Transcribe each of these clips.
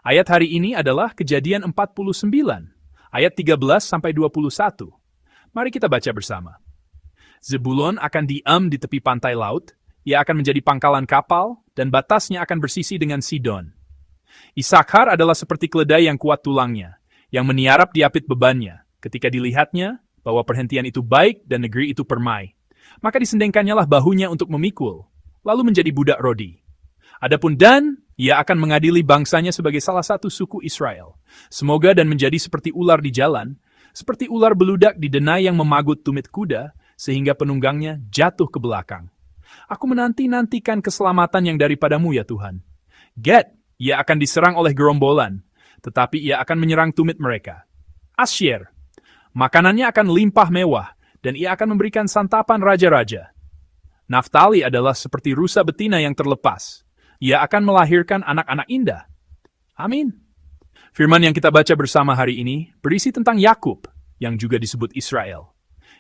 Ayat hari ini adalah Kejadian 49, ayat 13-21. Mari kita baca bersama. Zebulon akan diam di tepi pantai laut, ia akan menjadi pangkalan kapal, dan batasnya akan bersisi dengan Sidon. Isakhar adalah seperti keledai yang kuat tulangnya, yang meniarap di apit bebannya, ketika dilihatnya bahwa perhentian itu baik dan negeri itu permai. Maka disendengkannya lah bahunya untuk memikul, lalu menjadi budak rodi. Adapun Dan, ia akan mengadili bangsanya sebagai salah satu suku Israel. Semoga Dan menjadi seperti ular di jalan, seperti ular beludak di denai yang memagut tumit kuda, sehingga penunggangnya jatuh ke belakang. Aku menanti-nantikan keselamatan yang daripadamu ya Tuhan. Gad, ia akan diserang oleh gerombolan, tetapi ia akan menyerang tumit mereka. Asyer, makanannya akan limpah mewah, dan ia akan memberikan santapan raja-raja. Naftali adalah seperti rusa betina yang terlepas. Ia akan melahirkan anak-anak indah. Amin. Firman yang kita baca bersama hari ini berisi tentang Yakub, yang juga disebut Israel,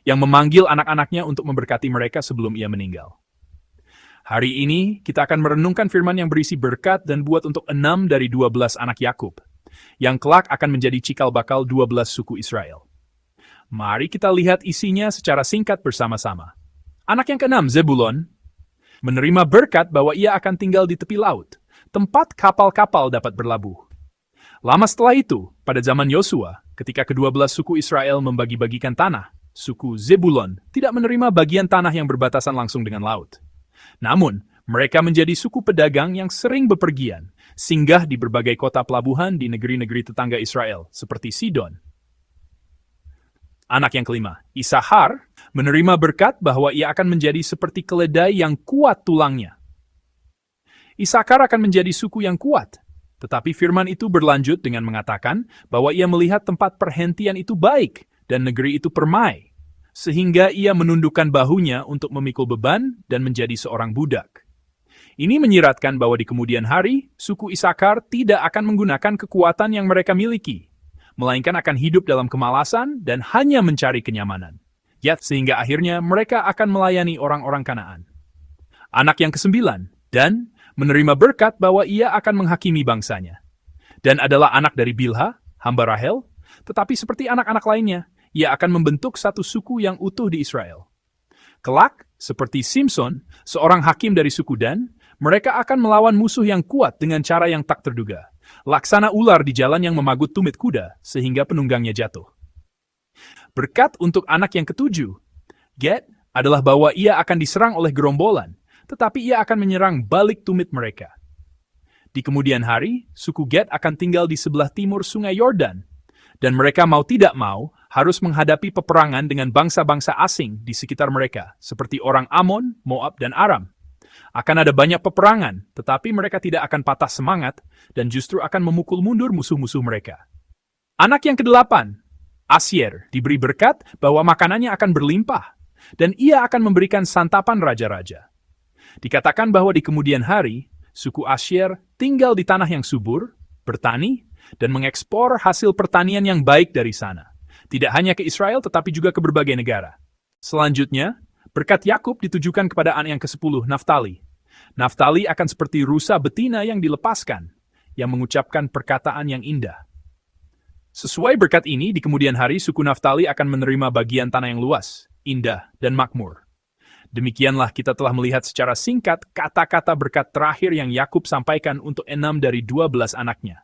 yang memanggil anak-anaknya untuk memberkati mereka sebelum ia meninggal. Hari ini kita akan merenungkan firman yang berisi berkat dan buat untuk 6 dari 12 anak Yakub, yang kelak akan menjadi cikal bakal 12 suku Israel. Mari kita lihat isinya secara singkat bersama-sama. Anak yang ke-6, Zebulon, menerima berkat bahwa ia akan tinggal di tepi laut, tempat kapal-kapal dapat berlabuh. Lama setelah itu, pada zaman Yosua, ketika ke-12 suku Israel membagi-bagikan tanah, suku Zebulon tidak menerima bagian tanah yang berbatasan langsung dengan laut. Namun, mereka menjadi suku pedagang yang sering bepergian, singgah di berbagai kota pelabuhan di negeri-negeri tetangga Israel, seperti Sidon. Anak yang kelima, Isahar, menerima berkat bahwa ia akan menjadi seperti keledai yang kuat tulangnya. Isakar akan menjadi suku yang kuat, tetapi firman itu berlanjut dengan mengatakan bahwa ia melihat tempat perhentian itu baik dan negeri itu permai, sehingga ia menundukkan bahunya untuk memikul beban dan menjadi seorang budak. Ini menyiratkan bahwa di kemudian hari, suku Isakar tidak akan menggunakan kekuatan yang mereka miliki, melainkan akan hidup dalam kemalasan dan hanya mencari kenyamanan. Sehingga akhirnya mereka akan melayani orang-orang Kanaan. Anak yang ke-9, Dan, menerima berkat bahwa ia akan menghakimi bangsanya. Dan adalah anak dari Bilha, hamba Rahel, tetapi seperti anak-anak lainnya, ia akan membentuk satu suku yang utuh di Israel. Kelak, seperti Simson, seorang hakim dari suku Dan, mereka akan melawan musuh yang kuat dengan cara yang tak terduga. Laksana ular di jalan yang memagut tumit kuda, sehingga penunggangnya jatuh. Berkat untuk anak yang ke-7, Gad, adalah bahwa ia akan diserang oleh gerombolan, tetapi ia akan menyerang balik tumit mereka. Di kemudian hari, suku Gad akan tinggal di sebelah timur sungai Yordan, dan mereka mau tidak mau harus menghadapi peperangan dengan bangsa-bangsa asing di sekitar mereka, seperti orang Amon, Moab, dan Aram. Akan ada banyak peperangan, tetapi mereka tidak akan patah semangat dan justru akan memukul mundur musuh-musuh mereka. Anak yang ke-8, Asyer, diberi berkat bahwa makanannya akan berlimpah, dan ia akan memberikan santapan raja-raja. Dikatakan bahwa di kemudian hari, suku Asyer tinggal di tanah yang subur, bertani, dan mengekspor hasil pertanian yang baik dari sana. Tidak hanya ke Israel, tetapi juga ke berbagai negara. Selanjutnya, berkat Yakub ditujukan kepada anak yang ke-10, Naftali. Naftali akan seperti rusa betina yang dilepaskan, yang mengucapkan perkataan yang indah. Sesuai berkat ini, di kemudian hari suku Naftali akan menerima bagian tanah yang luas, indah, dan makmur. Demikianlah kita telah melihat secara singkat kata-kata berkat terakhir yang Yakub sampaikan untuk 6 dari 12 anaknya.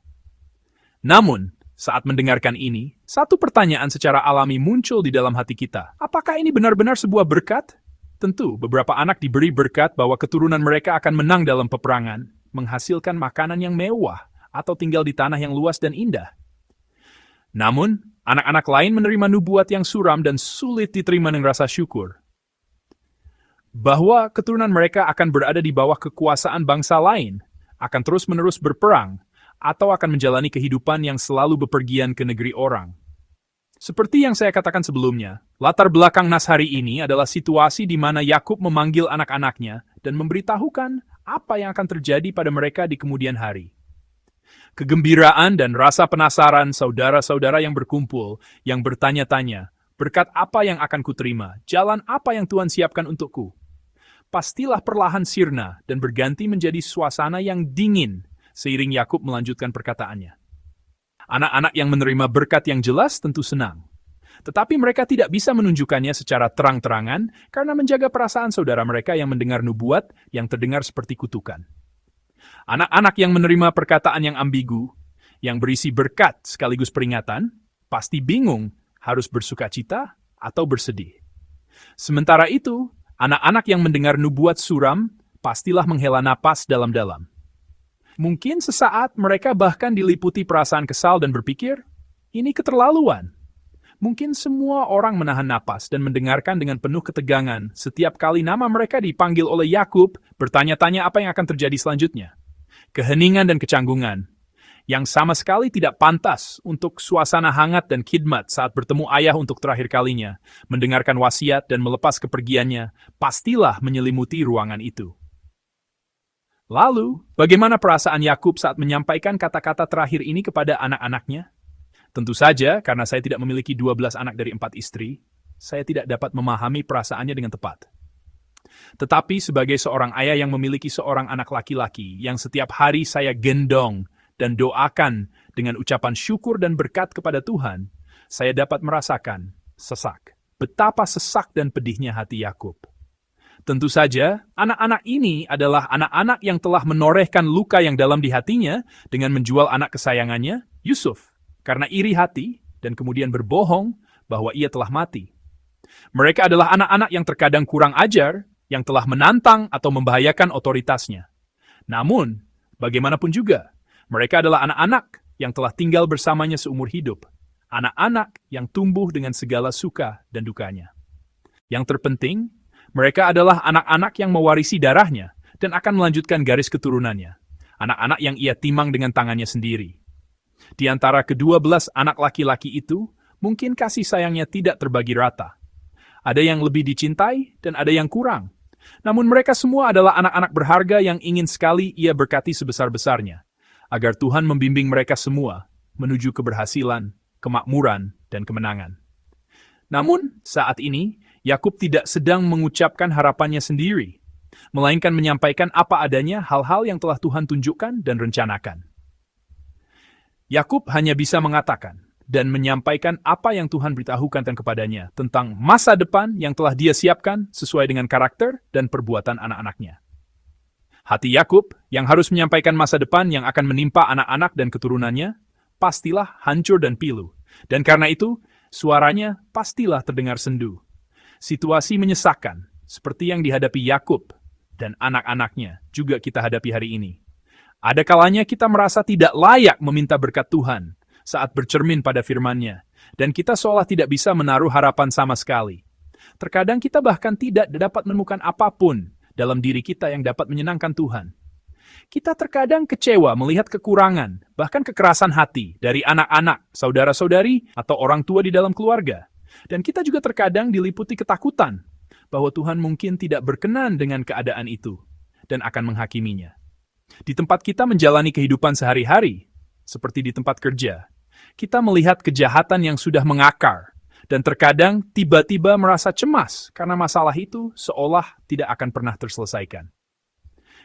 Namun, saat mendengarkan ini, satu pertanyaan secara alami muncul di dalam hati kita. Apakah ini benar-benar sebuah berkat? Tentu, beberapa anak diberi berkat bahwa keturunan mereka akan menang dalam peperangan, menghasilkan makanan yang mewah, atau tinggal di tanah yang luas dan indah. Namun, anak-anak lain menerima nubuat yang suram dan sulit diterima dengan rasa syukur. Bahwa keturunan mereka akan berada di bawah kekuasaan bangsa lain, akan terus-menerus berperang, atau akan menjalani kehidupan yang selalu bepergian ke negeri orang. Seperti yang saya katakan sebelumnya, latar belakang nas hari ini adalah situasi di mana Yakub memanggil anak-anaknya dan memberitahukan apa yang akan terjadi pada mereka di kemudian hari. Kegembiraan dan rasa penasaran saudara-saudara yang berkumpul, yang bertanya-tanya, berkat apa yang akan kuterima, jalan apa yang Tuhan siapkan untukku. Pastilah perlahan sirna dan berganti menjadi suasana yang dingin, seiring Yakub melanjutkan perkataannya. Anak-anak yang menerima berkat yang jelas tentu senang. Tetapi mereka tidak bisa menunjukkannya secara terang-terangan karena menjaga perasaan saudara mereka yang mendengar nubuat yang terdengar seperti kutukan. Anak-anak yang menerima perkataan yang ambigu, yang berisi berkat sekaligus peringatan, pasti bingung harus bersukacita atau bersedih. Sementara itu, anak-anak yang mendengar nubuat suram pastilah menghela napas dalam-dalam. Mungkin sesaat mereka bahkan diliputi perasaan kesal dan berpikir, ini keterlaluan. Mungkin semua orang menahan napas dan mendengarkan dengan penuh ketegangan setiap kali nama mereka dipanggil oleh Yakub, bertanya-tanya apa yang akan terjadi selanjutnya. Keheningan dan kecanggungan, yang sama sekali tidak pantas untuk suasana hangat dan khidmat saat bertemu ayah untuk terakhir kalinya, mendengarkan wasiat dan melepas kepergiannya, pastilah menyelimuti ruangan itu. Lalu, bagaimana perasaan Yakub saat menyampaikan kata-kata terakhir ini kepada anak-anaknya? Tentu saja, karena saya tidak memiliki 12 anak dari 4 istri, saya tidak dapat memahami perasaannya dengan tepat. Tetapi sebagai seorang ayah yang memiliki seorang anak laki-laki yang setiap hari saya gendong dan doakan dengan ucapan syukur dan berkat kepada Tuhan, saya dapat merasakan sesak. Betapa sesak dan pedihnya hati Yakub. Tentu saja, anak-anak ini adalah anak-anak yang telah menorehkan luka yang dalam di hatinya dengan menjual anak kesayangannya, Yusuf, karena iri hati dan kemudian berbohong bahwa ia telah mati. Mereka adalah anak-anak yang terkadang kurang ajar, yang telah menantang atau membahayakan otoritasnya. Namun, bagaimanapun juga, mereka adalah anak-anak yang telah tinggal bersamanya seumur hidup. Anak-anak yang tumbuh dengan segala suka dan dukanya. Yang terpenting, mereka adalah anak-anak yang mewarisi darahnya dan akan melanjutkan garis keturunannya. Anak-anak yang ia timang dengan tangannya sendiri. Di antara ke-12 anak laki-laki itu, mungkin kasih sayangnya tidak terbagi rata. Ada yang lebih dicintai dan ada yang kurang. Namun mereka semua adalah anak-anak berharga yang ingin sekali ia berkati sebesar-besarnya, agar Tuhan membimbing mereka semua menuju keberhasilan, kemakmuran, dan kemenangan. Namun, saat ini, Yakub tidak sedang mengucapkan harapannya sendiri, melainkan menyampaikan apa adanya hal-hal yang telah Tuhan tunjukkan dan rencanakan. Yakub hanya bisa mengatakan dan menyampaikan apa yang Tuhan beritahukan kepadanya tentang masa depan yang telah dia siapkan sesuai dengan karakter dan perbuatan anak-anaknya. Hati Yakub yang harus menyampaikan masa depan yang akan menimpa anak-anak dan keturunannya, pastilah hancur dan pilu. Dan karena itu, suaranya pastilah terdengar sendu. Situasi menyesakkan, seperti yang dihadapi Yakub dan anak-anaknya juga kita hadapi hari ini. Ada kalanya kita merasa tidak layak meminta berkat Tuhan saat bercermin pada firman-Nya, dan kita seolah tidak bisa menaruh harapan sama sekali. Terkadang kita bahkan tidak dapat menemukan apapun dalam diri kita yang dapat menyenangkan Tuhan. Kita terkadang kecewa melihat kekurangan, bahkan kekerasan hati dari anak-anak, saudara-saudari, atau orang tua di dalam keluarga. Dan kita juga terkadang diliputi ketakutan bahwa Tuhan mungkin tidak berkenan dengan keadaan itu dan akan menghakiminya. Di tempat kita menjalani kehidupan sehari-hari, seperti di tempat kerja, kita melihat kejahatan yang sudah mengakar, dan terkadang tiba-tiba merasa cemas karena masalah itu seolah tidak akan pernah terselesaikan.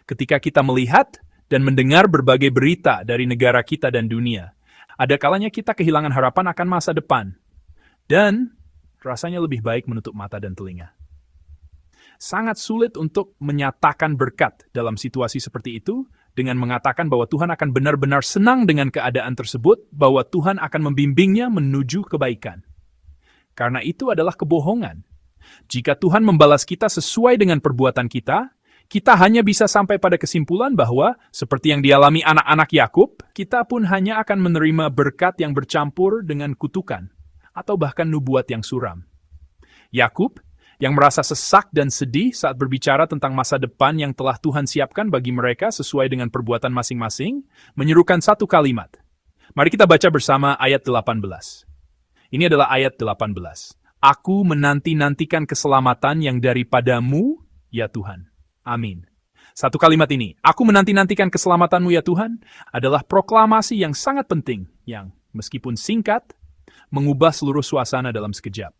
Ketika kita melihat dan mendengar berbagai berita dari negara kita dan dunia, ada kalanya kita kehilangan harapan akan masa depan, dan rasanya lebih baik menutup mata dan telinga. Sangat sulit untuk menyatakan berkat dalam situasi seperti itu dengan mengatakan bahwa Tuhan akan benar-benar senang dengan keadaan tersebut, bahwa Tuhan akan membimbingnya menuju kebaikan. Karena itu adalah kebohongan. Jika Tuhan membalas kita sesuai dengan perbuatan kita, kita hanya bisa sampai pada kesimpulan bahwa, seperti yang dialami anak-anak Yakub, kita pun hanya akan menerima berkat yang bercampur dengan kutukan, atau bahkan nubuat yang suram. Yakub, yang merasa sesak dan sedih saat berbicara tentang masa depan yang telah Tuhan siapkan bagi mereka sesuai dengan perbuatan masing-masing, menyerukan satu kalimat. Mari kita baca bersama ayat 18. Ini adalah ayat 18. Aku menanti-nantikan keselamatan yang daripadamu, ya Tuhan. Amin. Satu kalimat ini, aku menanti-nantikan keselamatanmu ya Tuhan, adalah proklamasi yang sangat penting, yang meskipun singkat, mengubah seluruh suasana dalam sekejap.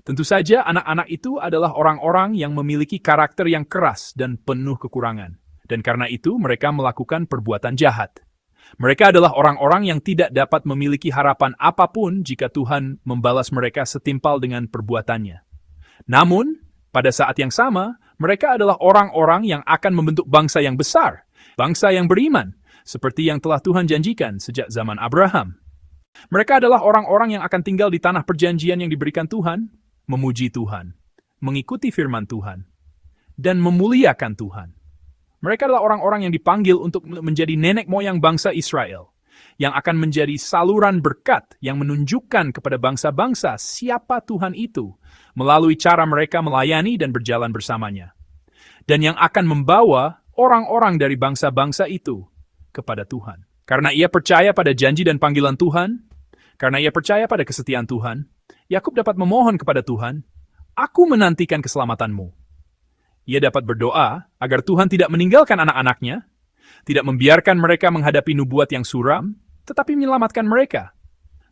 Tentu saja anak-anak itu adalah orang-orang yang memiliki karakter yang keras dan penuh kekurangan. dan karena itu mereka melakukan perbuatan jahat. Mereka adalah orang-orang yang tidak dapat memiliki harapan apapun jika Tuhan membalas mereka setimpal dengan perbuatannya. Namun, pada saat yang sama, mereka adalah orang-orang yang akan membentuk bangsa yang besar, bangsa yang beriman, seperti yang telah Tuhan janjikan sejak zaman Abraham. Mereka adalah orang-orang yang akan tinggal di tanah perjanjian yang diberikan Tuhan, memuji Tuhan, mengikuti firman Tuhan, dan memuliakan Tuhan. Mereka adalah orang-orang yang dipanggil untuk menjadi nenek moyang bangsa Israel, yang akan menjadi saluran berkat yang menunjukkan kepada bangsa-bangsa siapa Tuhan itu, melalui cara mereka melayani dan berjalan bersamanya. Dan yang akan membawa orang-orang dari bangsa-bangsa itu kepada Tuhan. Karena ia percaya pada janji dan panggilan Tuhan, karena ia percaya pada kesetiaan Tuhan, Yakub dapat memohon kepada Tuhan, "Aku menantikan keselamatanmu." Ia dapat berdoa agar Tuhan tidak meninggalkan anak-anaknya, tidak membiarkan mereka menghadapi nubuat yang suram, tetapi menyelamatkan mereka.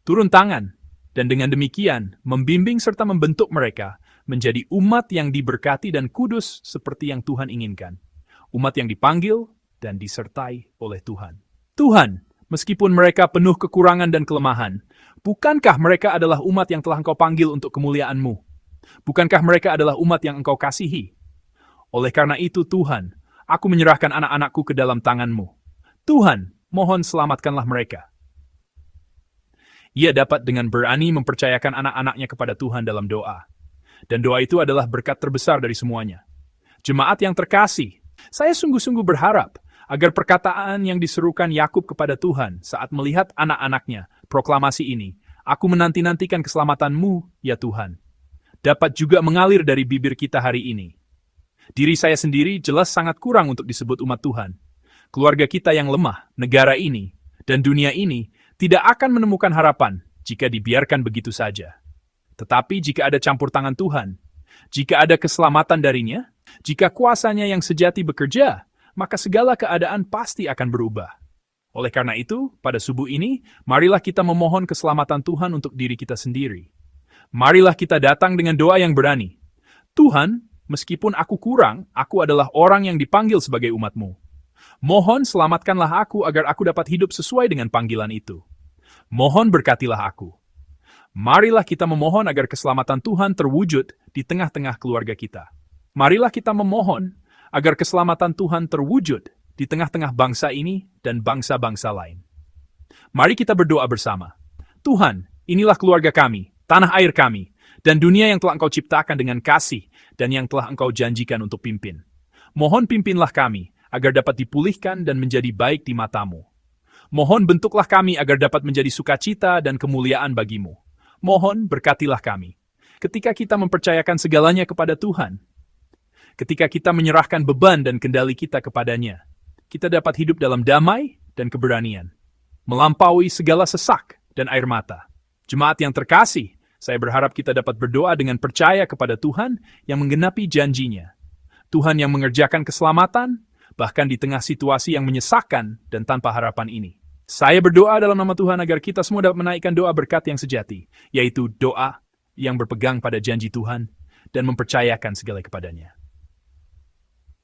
Turun tangan, dan dengan demikian membimbing serta membentuk mereka menjadi umat yang diberkati dan kudus seperti yang Tuhan inginkan. Umat yang dipanggil dan disertai oleh Tuhan. Tuhan, meskipun mereka penuh kekurangan dan kelemahan, bukankah mereka adalah umat yang telah Engkau panggil untuk kemuliaan-Mu? Bukankah mereka adalah umat yang Engkau kasihi? Oleh karena itu Tuhan, aku menyerahkan anak-anakku ke dalam tangan-Mu. Tuhan, mohon selamatkanlah mereka. Ia dapat dengan berani mempercayakan anak-anaknya kepada Tuhan dalam doa. Dan doa itu adalah berkat terbesar dari semuanya. Jemaat yang terkasih, saya sungguh-sungguh berharap agar perkataan yang diserukan Yakub kepada Tuhan saat melihat anak-anaknya, proklamasi ini, "Aku menanti-nantikan keselamatan-Mu, ya Tuhan," dapat juga mengalir dari bibir kita hari ini. Diri saya sendiri jelas sangat kurang untuk disebut umat Tuhan. Keluarga kita yang lemah, negara ini, dan dunia ini tidak akan menemukan harapan jika dibiarkan begitu saja. Tetapi jika ada campur tangan Tuhan, jika ada keselamatan darinya, jika kuasanya yang sejati bekerja, maka segala keadaan pasti akan berubah. Oleh karena itu, pada subuh ini, marilah kita memohon keselamatan Tuhan untuk diri kita sendiri. Marilah kita datang dengan doa yang berani. Tuhan, meskipun aku kurang, aku adalah orang yang dipanggil sebagai umat-Mu. Mohon selamatkanlah aku agar aku dapat hidup sesuai dengan panggilan itu. Mohon berkatilah aku. Marilah kita memohon agar keselamatan Tuhan terwujud di tengah-tengah keluarga kita. Marilah kita memohon agar keselamatan Tuhan terwujud di tengah-tengah bangsa ini dan bangsa-bangsa lain. Mari kita berdoa bersama. Tuhan, inilah keluarga kami, tanah air kami, dan dunia yang telah Engkau ciptakan dengan kasih dan yang telah Engkau janjikan untuk pimpin. Mohon pimpinlah kami agar dapat dipulihkan dan menjadi baik di mata-Mu. Mohon bentuklah kami agar dapat menjadi sukacita dan kemuliaan bagi-Mu. Mohon berkatilah kami. Ketika kita mempercayakan segalanya kepada Tuhan, ketika kita menyerahkan beban dan kendali kita kepadanya, kita dapat hidup dalam damai dan keberanian, melampaui segala sesak dan air mata. Jemaat yang terkasih, saya berharap kita dapat berdoa dengan percaya kepada Tuhan yang menggenapi janjinya. Tuhan yang mengerjakan keselamatan, bahkan di tengah situasi yang menyesakkan dan tanpa harapan ini. Saya berdoa dalam nama Tuhan agar kita semua dapat menaikkan doa berkat yang sejati, yaitu doa yang berpegang pada janji Tuhan dan mempercayakan segala kepadanya.